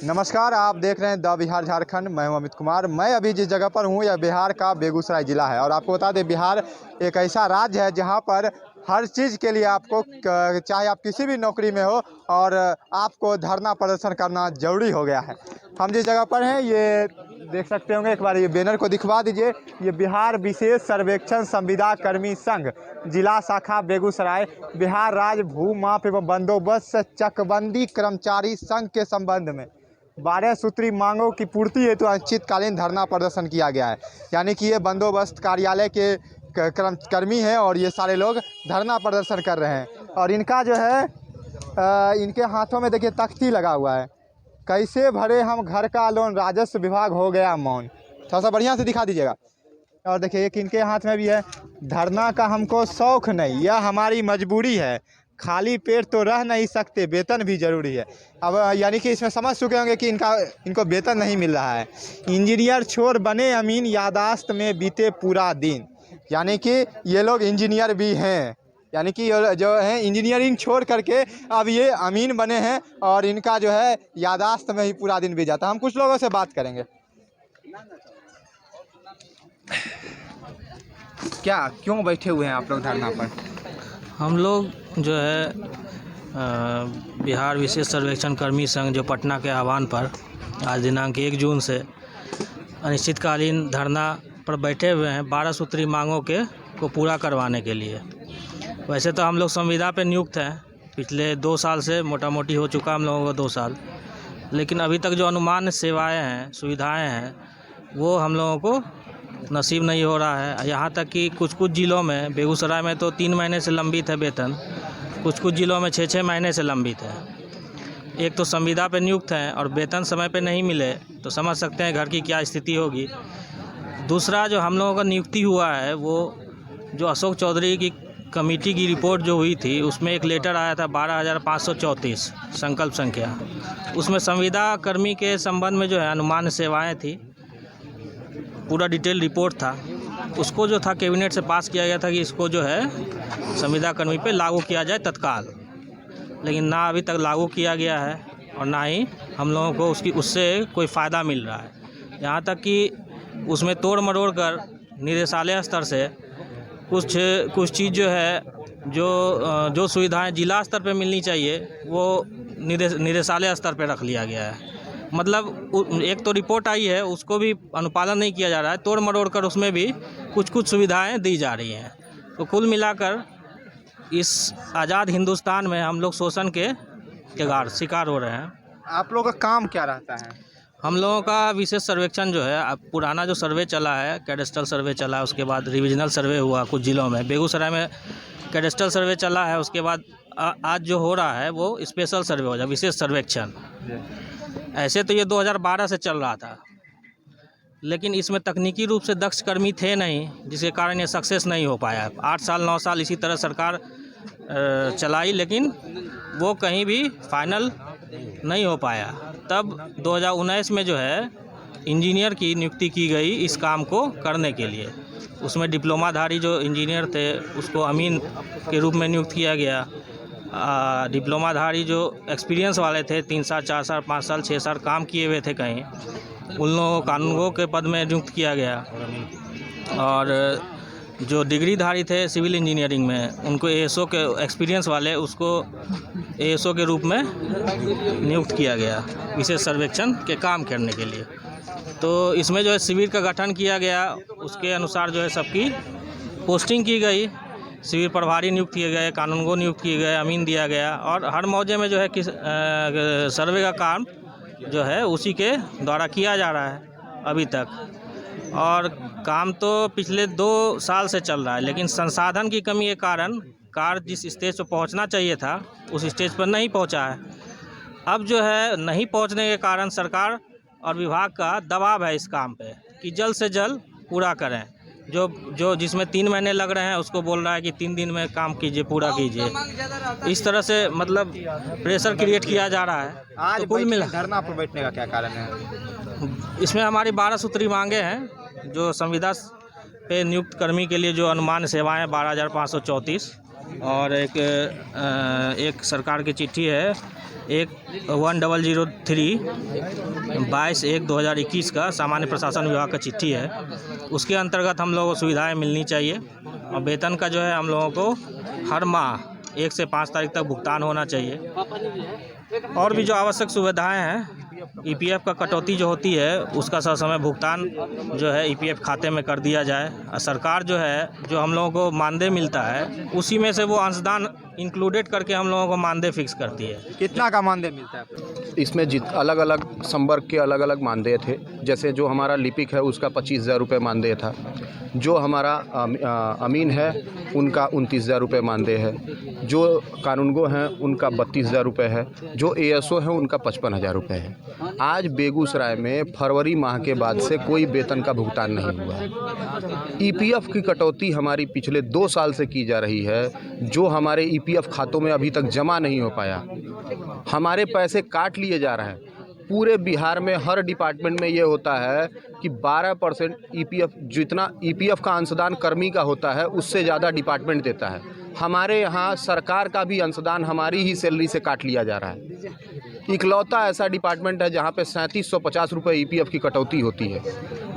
नमस्कार, आप देख रहे हैं द बिहार झारखंड। मैं हूं अमित कुमार। मैं अभी जिस जगह पर हूं यह बिहार का बेगूसराय ज़िला है और आपको बता दें बिहार एक ऐसा राज्य है जहां पर हर चीज़ के लिए आपको चाहे आप किसी भी नौकरी में हो और आपको धरना प्रदर्शन करना ज़रूरी हो गया है। हम जिस जगह पर हैं ये देख सकते होंगे, एक बार ये बैनर को दिखवा दीजिए। ये बिहार विशेष सर्वेक्षण संविदा कर्मी संघ जिला शाखा बेगूसराय बिहार राज्य भू माप एवं बंदोबस्त चकबंदी कर्मचारी संघ के संबंध में 12 सूत्री मांगों की पूर्ति हेतु अनिश्चितकालीन धरना प्रदर्शन किया गया है। यानी कि ये बंदोबस्त कार्यालय के कर्मी हैं और ये सारे लोग धरना प्रदर्शन कर रहे हैं और इनका जो है इनके हाथों में देखिए तख्ती लगा हुआ है। कैसे भरे हम घर का लोन, राजस्व विभाग हो गया मौन। थोड़ा सा बढ़िया से दिखा दीजिएगा। और देखिए एक इनके हाथ में भी है, धरना का हमको शौक नहीं, यह हमारी मजबूरी है। खाली पेट तो रह नहीं सकते, वेतन भी ज़रूरी है। अब यानी कि इसमें समझ चुके होंगे कि इनको वेतन नहीं मिल रहा है। इंजीनियर छोड़ बने अमीन, यादाश्त में बीते पूरा दिन। यानी कि ये लोग इंजीनियर भी हैं, यानी कि जो है इंजीनियरिंग छोड़ करके अब ये अमीन बने हैं और इनका जो है यादाश्त में ही पूरा दिन बीत जाता है। हम कुछ लोगों से बात करेंगे। क्या क्यों बैठे हुए हैं आप लोग धरना पर? हम लोग जो है बिहार विशेष सर्वेक्षण कर्मी संघ जो पटना के आह्वान पर आज दिनांक 1 जून से अनिश्चितकालीन धरना पर बैठे हुए हैं 12 सूत्री मांगों को पूरा करवाने के लिए। वैसे तो हम लोग संविदा पे नियुक्त हैं, पिछले 2 साल से मोटा मोटी हो चुका हम लोगों को 2 साल, लेकिन अभी तक जो अनुमान सेवाएं हैं, सुविधाएं हैं, वो हम लोगों को नसीब नहीं हो रहा है। यहाँ तक कि कुछ ज़िलों में, बेगूसराय में तो 3 महीने से लंबित है वेतन, कुछ ज़िलों में 6-6 महीने से लंबित है। एक तो संविदा पे नियुक्त हैं और वेतन समय पे नहीं मिले तो समझ सकते हैं घर की क्या स्थिति होगी। दूसरा जो हम लोगों का नियुक्ति हुआ है, वो जो अशोक चौधरी की कमेटी की रिपोर्ट जो हुई थी उसमें एक लेटर आया था 12,534 संकल्प संख्या। उसमें संविदा कर्मी के संबंध में जो है अनुमान सेवाएं थी, पूरा डिटेल रिपोर्ट था। उसको जो था कैबिनेट से पास किया गया था कि इसको जो है संविदा कर्मी पे लागू किया जाए तत्काल, लेकिन ना अभी तक लागू किया गया है और ना ही हम लोगों को उससे कोई फ़ायदा मिल रहा है। यहाँ तक कि उसमें तोड़ मरोड़ कर निदेशालय स्तर से कुछ चीज़ जो है जो सुविधाएं जिला स्तर पे मिलनी चाहिए वो निदेशालय स्तर पे रख लिया गया है। मतलब एक तो रिपोर्ट आई है उसको भी अनुपालन नहीं किया जा रहा है, तोड़ मरोड़ कर उसमें भी कुछ सुविधाएं दी जा रही हैं। तो कुल मिलाकर इस आज़ाद हिंदुस्तान में हम लोग शोषण के शिकार हो रहे हैं। आप लोगों का काम क्या रहता है? हम लोगों का विशेष सर्वेक्षण जो है, पुराना जो सर्वे चला है, कैडेस्ट्रल सर्वे चला है, उसके बाद रिविजनल सर्वे हुआ कुछ ज़िलों में। बेगूसराय में कैडेस्ट्रल सर्वे चला है, उसके बाद आज जो हो रहा है वो स्पेशल सर्वे हो जाए, विशेष सर्वेक्षण। ऐसे तो ये 2012 से चल रहा था, लेकिन इसमें तकनीकी रूप से दक्ष कर्मी थे नहीं, जिसके कारण ये सक्सेस नहीं हो पाया। 8 साल 9 साल इसी तरह सरकार चलाई, लेकिन वो कहीं भी फाइनल नहीं हो पाया। तब 2019 में जो है इंजीनियर की नियुक्ति की गई इस काम को करने के लिए। उसमें डिप्लोमाधारी जो इंजीनियर थे उसको अमीन के रूप में नियुक्त किया गया। डिप्लोमाधारी जो एक्सपीरियंस वाले थे, 3 साल 4 साल 5 साल 6 साल काम किए हुए थे कहीं, उन लोगों को कानूनगो के पद में नियुक्त किया गया। और जो डिग्रीधारी थे सिविल इंजीनियरिंग में, उनको एएसओ के एक्सपीरियंस वाले, उसको एएसओ के रूप में नियुक्त किया गया विशेष सर्वेक्षण के काम करने के लिए। तो इसमें जो है शिविर का गठन किया गया, उसके अनुसार जो है सबकी पोस्टिंग की गई। शिविर प्रभारी नियुक्त किए गए, कानूनगो नियुक्त किए गए, अमीन दिया गया और हर मौजे में जो है सर्वे का काम जो है उसी के द्वारा किया जा रहा है अभी तक। और काम तो पिछले 2 साल से चल रहा है, लेकिन संसाधन की कमी के कारण कार्य जिस स्टेज पर पहुंचना चाहिए था उस स्टेज पर नहीं पहुंचा है। अब जो है नहीं पहुंचने के कारण सरकार और विभाग का दबाव है इस काम पे कि जल्द से जल्द पूरा करें। जो जिसमें 3 महीने लग रहे हैं उसको बोल रहा है कि 3 दिन में काम कीजिए, पूरा कीजिए। इस तरह से मतलब प्रेशर क्रिएट किया जा रहा है। आज तो कुल मिला धरना पर बैठने का क्या कारण है? इसमें हमारी 12 सूत्री मांगे हैं। जो संविदा पे नियुक्त कर्मी के लिए जो अनुमान सेवाएं 12,534 और एक सरकार की चिट्ठी है एक 1003/22/1/2021 का सामान्य प्रशासन विभाग का चिट्ठी है। उसके अंतर्गत हम लोगों को सुविधाएं मिलनी चाहिए और वेतन का जो है हम लोगों को हर माह 1 से 5 तारीख तक भुगतान होना चाहिए। और भी जो आवश्यक सुविधाएं हैं, ईपीएफ का कटौती जो होती है उसका ससमय भुगतान जो है ईपीएफ खाते में कर दिया जाए। और सरकार जो है जो हम लोगों को मानदेय मिलता है उसी में से वो अंशदान इंक्लूडेड करके हम लोगों को मानदेय फिक्स करती है। कितना का मानदेय मिलता है? इसमें अलग अलग संवर्ग के अलग अलग मानदेय थे। जैसे जो हमारा लिपिक है उसका 25,000 रुपये मानदेय था, जो हमारा अमीन है उनका 29,000 रुपये मानदेय है, जो कानूनगो हैं उनका 32,000 रुपये है, जो एएसओ हैं उनका 55,000 रुपये है। आज बेगूसराय में फरवरी माह के बाद से कोई वेतन का भुगतान नहीं हुआ है। ईपीएफ की कटौती हमारी पिछले 2 साल से की जा रही है, जो हमारे ईपीएफ खातों में अभी तक जमा नहीं हो पाया। हमारे पैसे काट लिए जा रहे हैं। पूरे बिहार में हर डिपार्टमेंट में ये होता है कि 12% ईपीएफ, जितना ईपीएफ का अंशदान कर्मी का होता है उससे ज़्यादा डिपार्टमेंट देता है। हमारे यहाँ सरकार का भी अंशदान हमारी ही सैलरी से काट लिया जा रहा है। इकलौता ऐसा डिपार्टमेंट है जहाँ पे 3750 रुपये ईपीएफ की कटौती होती है,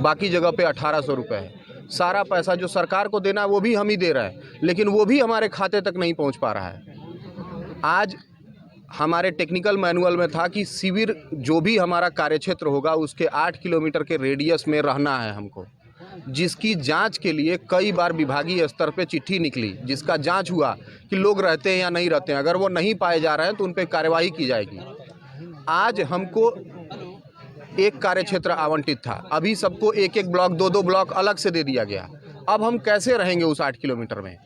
बाकी जगह पे 1800 रुपये है। सारा पैसा जो सरकार को देना है वो भी हम ही दे रहे हैं, लेकिन वो भी हमारे खाते तक नहीं पहुँच पा रहा है। आज हमारे टेक्निकल मैनुअल में था कि शिविर जो भी हमारा कार्यक्षेत्र होगा उसके 8 किलोमीटर के रेडियस में रहना है हमको, जिसकी जांच के लिए कई बार विभागीय स्तर पे चिट्ठी निकली, जिसका जांच हुआ कि लोग रहते हैं या नहीं रहते हैं। अगर वो नहीं पाए जा रहे हैं तो उन पर कार्यवाही की जाएगी। आज हमको एक कार्यक्षेत्र आवंटित था, अभी सबको एक एक ब्लॉक 2-2 ब्लॉक अलग से दे दिया गया। अब हम कैसे रहेंगे उस 8 किलोमीटर में?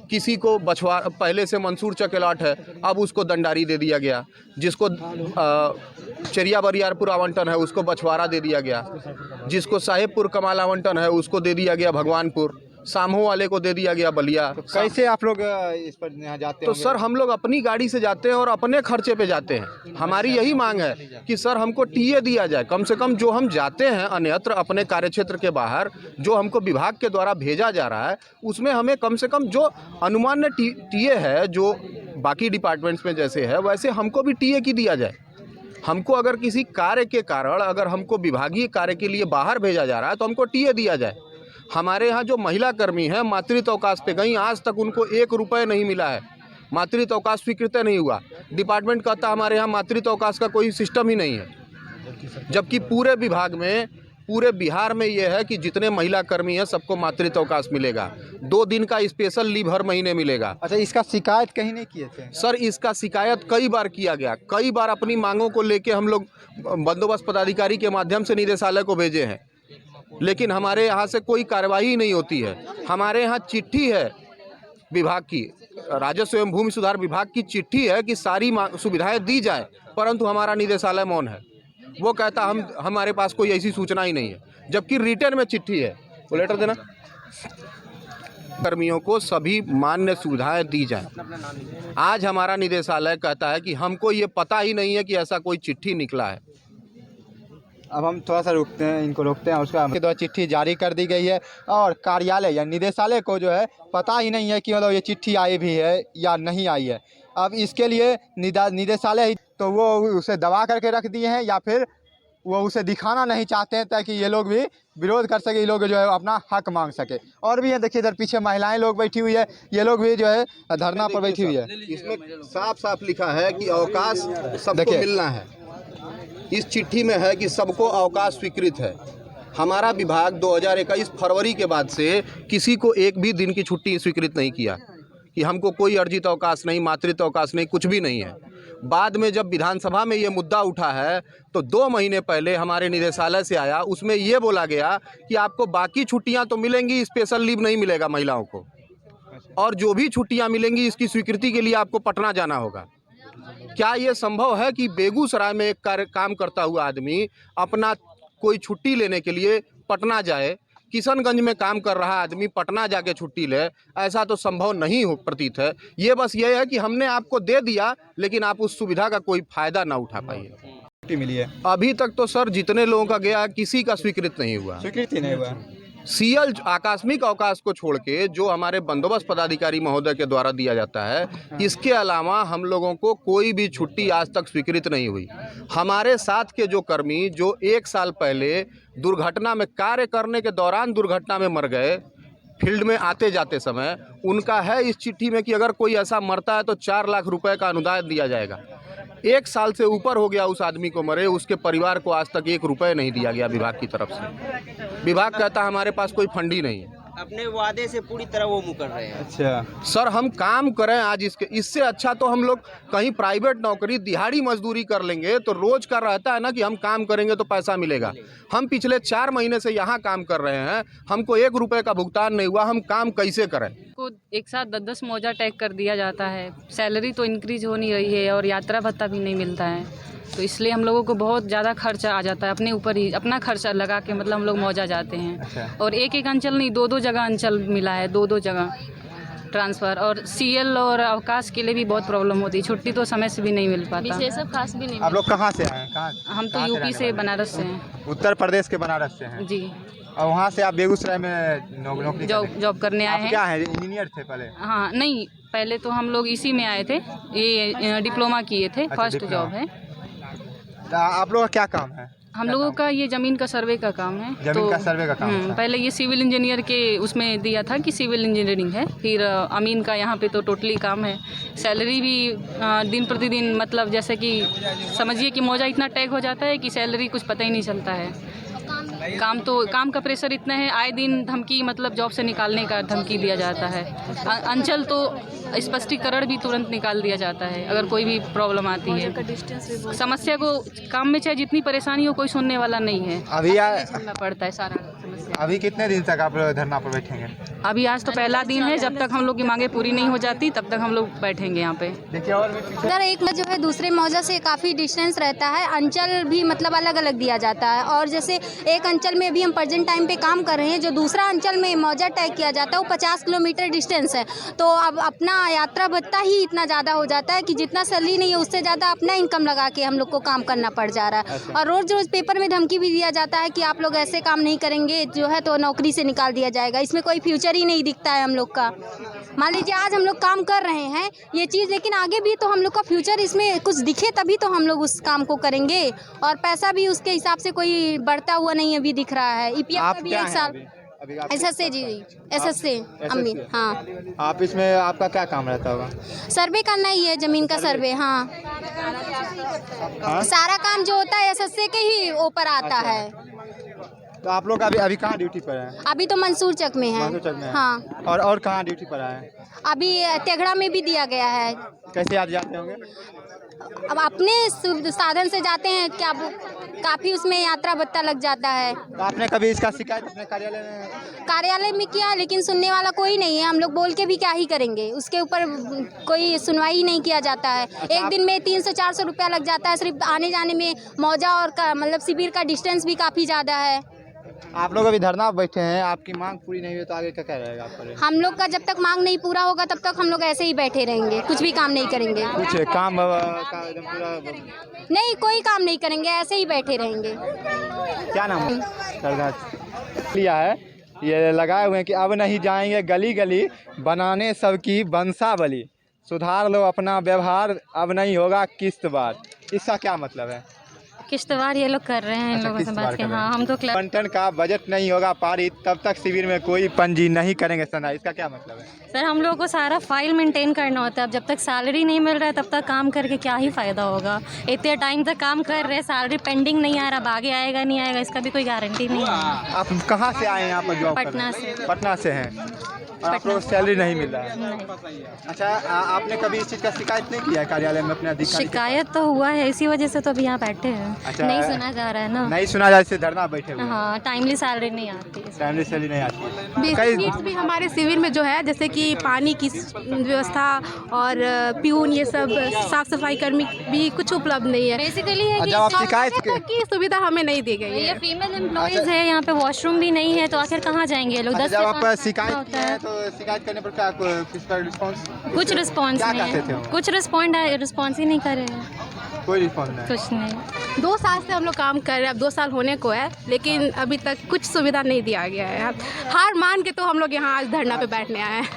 किसी को बछवा, पहले से मंसूर चक अलॉट है, अब उसको दंडारी दे दिया गया। जिसको चरिया बरियारपुर आवंटन है उसको बछवाड़ा दे दिया गया। जिसको साहेबपुर कमाल आवंटन है उसको दे दिया गया भगवानपुर। सामहो वाले को दे दिया गया बलिया। तो कैसे आप लोग इस पर यहाँ जाते तो होंगे? सर हम लोग अपनी गाड़ी से जाते हैं और अपने खर्चे पे जाते हैं। हमारी यही मांग है कि सर हमको टीए दिया जाए। कम से कम जो हम जाते हैं अन्यत्र अपने कार्यक्षेत्र के बाहर, जो हमको विभाग के द्वारा भेजा जा रहा है उसमें हमें कम से कम जो अनुमान्य टीए है, जो बाकी डिपार्टमेंट्स में जैसे है वैसे हमको भी टीए की दिया जाए। हमको अगर किसी कार्य के कारण अगर हमको विभागीय कार्य के लिए बाहर भेजा जा रहा है तो हमको टीए दिया जाए। हमारे यहाँ जो महिला कर्मी हैं मातृत्व अवकाश पे गई, आज तक उनको 1 रुपये नहीं मिला है। मातृत्व अवकाश स्वीकृत नहीं हुआ। डिपार्टमेंट कहता हमारे यहाँ मातृत्व अवकाश का कोई सिस्टम ही नहीं है, जबकि पूरे विभाग में, पूरे बिहार में ये है कि जितने महिला कर्मी हैं सबको मातृत्व अवकाश मिलेगा। 2 दिन का स्पेशल लीव हर महीने मिलेगा। अच्छा, इसका शिकायत कहीं नहीं किए थे? सर इसका शिकायत कई बार किया गया। कई बार अपनी मांगों को लेके हम लोग बंदोबस्त पदाधिकारी के माध्यम से निदेशालय को भेजे हैं, लेकिन हमारे यहाँ से कोई कार्यवाही नहीं होती है। हमारे यहाँ चिट्ठी है विभाग की, राजस्व एवं भूमि सुधार विभाग की चिट्ठी है कि सारी सुविधाएं दी जाए, परंतु हमारा निदेशालय मौन है। वो कहता हमारे पास कोई ऐसी सूचना ही नहीं है, जबकि रिटर्न में चिट्ठी है। वो लेटर देना। कर्मियों को सभी मान्य सुविधाएं दी जाएं। आज हमारा निदेशालय कहता है कि हमको ये पता ही नहीं है कि ऐसा कोई चिट्ठी निकला है। अब हम थोड़ा सा रुकते हैं, इनको रोकते हैं। उसका के द्वारा चिट्ठी जारी कर दी गई है और कार्यालय या निदेशालय को जो है पता ही नहीं है कि मतलब ये चिट्ठी आई भी है या नहीं आई है। अब इसके लिए निदेशालय तो वो उसे दबा करके रख दिए हैं या फिर वो उसे दिखाना नहीं चाहते हैं ताकि ये लोग भी विरोध कर सके, ये लोग जो है अपना हक मांग सके। और भी है, देखिए इधर पीछे महिलाएं लोग बैठी हुई है, ये लोग भी जो है धरना पर बैठी हुई है। इसमें साफ साफ लिखा है कि अवकाश सबको मिलना है। इस चिट्ठी में है कि सबको अवकाश स्वीकृत है। हमारा विभाग 2021 फरवरी के बाद से किसी को एक भी दिन की छुट्टी स्वीकृत नहीं किया कि हमको कोई अर्जित अवकाश नहीं, मातृत्व अवकाश नहीं, कुछ भी नहीं है। बाद में जब विधानसभा में ये मुद्दा उठा है तो 2 महीने पहले हमारे निदेशालय से आया, उसमें ये बोला गया कि आपको बाकी छुट्टियां तो मिलेंगी, स्पेशल लीव नहीं मिलेगा महिलाओं को, और जो भी छुट्टियां मिलेंगी इसकी स्वीकृति के लिए आपको पटना जाना होगा। क्या ये संभव है कि बेगूसराय में एक काम करता हुआ आदमी अपना कोई छुट्टी लेने के लिए पटना जाए? किशनगंज में काम कर रहा आदमी पटना जाके छुट्टी ले? ऐसा तो संभव नहीं हो प्रतीत है। ये बस ये है कि हमने आपको दे दिया लेकिन आप उस सुविधा का कोई फायदा ना उठा पाइए। छुट्टी मिली है अभी तक तो सर जितने लोगों का गया किसी का स्वीकृत नहीं हुआ। स्वीकृति नहीं हुआ। सीएल आकस्मिक अवकाश को छोड़ के जो हमारे बंदोबस्त पदाधिकारी महोदय के द्वारा दिया जाता है, इसके अलावा हम लोगों को कोई भी छुट्टी आज तक स्वीकृत नहीं हुई। हमारे साथ के जो कर्मी जो 1 साल पहले दुर्घटना में कार्य करने के दौरान दुर्घटना में मर गए, फील्ड में आते जाते समय, उनका है इस चिट्ठी में कि अगर कोई ऐसा मरता है तो 4 लाख रुपए का अनुदान दिया जाएगा। 1 साल से ऊपर हो गया उस आदमी को मरे, उसके परिवार को आज तक 1 रुपये नहीं दिया गया विभाग की तरफ से। विभाग कहता है हमारे पास कोई फंड ही नहीं है। अपने वादे से पूरी तरह वो मुकर रहे हैं। अच्छा सर, हम काम करें आज इससे अच्छा तो हम लोग कहीं प्राइवेट नौकरी दिहाड़ी मजदूरी कर लेंगे तो रोज का रहता है ना कि हम काम करेंगे तो पैसा मिलेगा। हम पिछले 4 महीने से यहाँ काम कर रहे हैं, हमको 1 रुपये का भुगतान नहीं हुआ, हम काम कैसे करें? को एक साथ 10-10 मौजा टैग कर दिया जाता है, सैलरी तो इंक्रीज हो नहीं रही है और यात्रा भत्ता भी नहीं मिलता है, तो इसलिए हम लोगों को बहुत ज़्यादा खर्चा आ जाता है। अपने ऊपर ही अपना खर्चा लगा के मतलब हम लोग मौजा जाते हैं। अच्छा। और एक अंचल नहीं, 2-2 जगह अंचल मिला है, 2-2 जगह ट्रांसफ़र। और सीएल और अवकाश के लिए भी बहुत प्रॉब्लम होती है, छुट्टी तो समय से भी नहीं मिल पाता। सब खास भी नहीं। आप लोग कहाँ से आए हैं? कहाँ? हम तो यूपी से, बनारस से हैं। उत्तर प्रदेश के बनारस से हैं। जी। और वहाँ से आप बेगूसराय में नौकरी जॉब करने आए हैं। क्या है, इंजीनियर थे पहले? हाँ नहीं, पहले तो हम लोग इसी में आए थे, ये डिप्लोमा किए थे। अच्छा, फर्स्ट डिप्लोमा। जॉब है। आप लोगों का क्या काम है? हम लोगों का ये ज़मीन का सर्वे का काम है। जमीन का सर्वे का काम है। पहले ये सिविल इंजीनियर के उसमें दिया था कि सिविल इंजीनियरिंग है, फिर अमीन का यहाँ पे तो टोटली काम है। सैलरी भी दिन प्रतिदिन मतलब जैसे कि समझिए कि मौजा इतना टैग हो जाता है कि सैलरी कुछ पता ही नहीं चलता है। काम का प्रेशर इतना है, आए दिन धमकी मतलब जॉब से निकालने का धमकी दिया जाता है। अंचल तो स्पष्टीकरण भी तुरंत निकाल दिया जाता है अगर कोई भी प्रॉब्लम आती है। समस्या को काम में चाहे जितनी परेशानी हो, कोई सुनने वाला नहीं है। अभी झेलना पड़ता है सारा समस्या। अभी कितने दिन तक आप लोग धरना पर बैठेंगे? अभी आज तो पहला दिन है, जब तक हम लोग की मांगे पूरी नहीं हो जाती तब तक हम लोग बैठेंगे यहाँ पे। देखिए और भी पीछे सर, एक जो है दूसरे मौजा से काफ़ी डिस्टेंस रहता है, अंचल भी मतलब अलग अलग दिया जाता है। और जैसे एक अंचल में भी हम प्रेजेंट टाइम पे काम कर रहे हैं, जो दूसरा अंचल में मौजा टैग किया जाता है वो 50 किलोमीटर डिस्टेंस है। तो अब अपना यात्रा भत्ता ही इतना ज़्यादा हो जाता है कि जितना सैलरी नहीं है उससे ज़्यादा अपना इनकम लगा के हम लोग को काम करना पड़ जा रहा है। और रोज़ रोज़ पेपर में धमकी भी दिया जाता है कि आप लोग ऐसे काम नहीं करेंगे जो है तो नौकरी से निकाल दिया जाएगा। इसमें कोई फ्यूचर ही नहीं दिखता है हम लोग का। मान लीजिए आज हम लोग काम कर रहे हैं ये चीज़, लेकिन आगे भी तो हम लोग का फ्यूचर इसमें कुछ दिखे तभी तो हम लोग उस काम को करेंगे। और पैसा भी उसके हिसाब से कोई बढ़ता हुआ नहीं अभी दिख रहा है। ईपीएफ भी 1 साल एसएसए जी, एसएसए अम्मी। हाँ, आप इसमें आपका क्या काम रहता होगा? सर्वे करना ही है, जमीन का सर्वे। हाँ, सारा काम जो होता है एसएसए के ही ऊपर आता है। तो आप लोग अभी कहाँ ड्यूटी पर हैं? अभी तो मंसूर चक में है। मंसूर चक में है। हाँ, और कहाँ ड्यूटी पर आए हैं? अभी तेघड़ा में भी दिया गया है। कैसे आज जाते होंगे? अब अपने साधन से जाते हैं, क्या काफ़ी उसमें यात्रा भत्ता लग जाता है। तो आपने कभी इसका शिकायत अपने कार्यालय में किया, लेकिन सुनने वाला कोई नहीं है। हम लोग बोल के भी क्या ही करेंगे, उसके ऊपर कोई सुनवाई नहीं किया जाता है। एक दिन में 300-400 रुपया लग जाता है सिर्फ आने जाने में। मौजा और मतलब शिविर का डिस्टेंस भी काफ़ी ज़्यादा है। आप लोग अभी धरना बैठे हैं, आपकी मांग पूरी नहीं हुई तो आगे क्या रहेगा आपका? हम लोग का जब तक मांग नहीं पूरा होगा तब तक हम लोग ऐसे ही बैठे रहेंगे, कुछ भी काम नहीं करेंगे। कुछ काम का एकदम पूरा नहीं, कोई काम नहीं करेंगे, ऐसे ही बैठे रहेंगे। क्या नाम है? लिया है, ये लगाए हुए हैं कि अब नहीं जाएंगे गली गली, बनाने सबकी बंसावली, सुधार लो अपना व्यवहार, अब नहीं होगा किस्तवार। इसका क्या मतलब है? किश्तवाड़ ये लोग कर रहे हैं इन लोगों से बात के। हाँ, हम तो बंटन का बजट नहीं होगा पारित तब तक शिविर में कोई पंजी नहीं करेंगे सना। इसका क्या मतलब है? सर, हम लोगों को सारा फाइल मेंटेन करना होता है। अब जब तक सैलरी नहीं मिल रहा है तब तक काम करके क्या ही फ़ायदा होगा। इतने टाइम तक काम कर रहे हैं, सैलरी पेंडिंग नहीं आ रहा, अब आगे आएगा नहीं आएगा इसका भी कोई गारंटी नहीं है। आप कहाँ से आए हैं यहाँ पर जॉब? पटना से। पटना से हैं। आप लोग सैलरी नहीं मिल रहा है? अच्छा, आपने कभी इस चीज़ का शिकायत नहीं किया है कार्यालय में अपने अधिकारी? शिकायत तो हुआ है, इसी वजह से तो अभी यहाँ बैठे हैं। अच्छा, नहीं सुना जा रहा है ना। नहीं सुना जा, इससे धरना बैठे हुए। हाँ, टाइमली सैलरी नहीं आती है। टाइमली सैलरी नहीं आती। बेसिक नीड्स भी हमारे शिविर में जो है, जैसे कि पानी की व्यवस्था और प्यून, ये सब साफ सफाई कर्मी भी कुछ उपलब्ध नहीं है। बेसिकली है कि जब आप शिकायत की सुविधा हमें नहीं दी गई ये है। फीमेल एम्प्लॉइज है, यहाँ पे वॉशरूम भी नहीं है, तो आखिर कहाँ जाएंगे ये लोग? 10 जब से आप 5 शिकायत होता किए है। हैं तो शिकायत करने पर क्या किस पर रिस्पॉन्स? कुछ रिस्पॉन्स क्या नहीं कहते थे है, वो? कुछ रिस्पॉन्स ही नहीं कर रहे हैं। कोई रिस्पॉन्स नहीं? कुछ नहीं। 2 साल से हम लोग काम कर रहे हैं, अब 2 साल होने को है, लेकिन अभी तक कुछ सुविधा नहीं दिया गया है। हार मान के तो हम लोग यहाँ आज धरना पे बैठने आए हैं।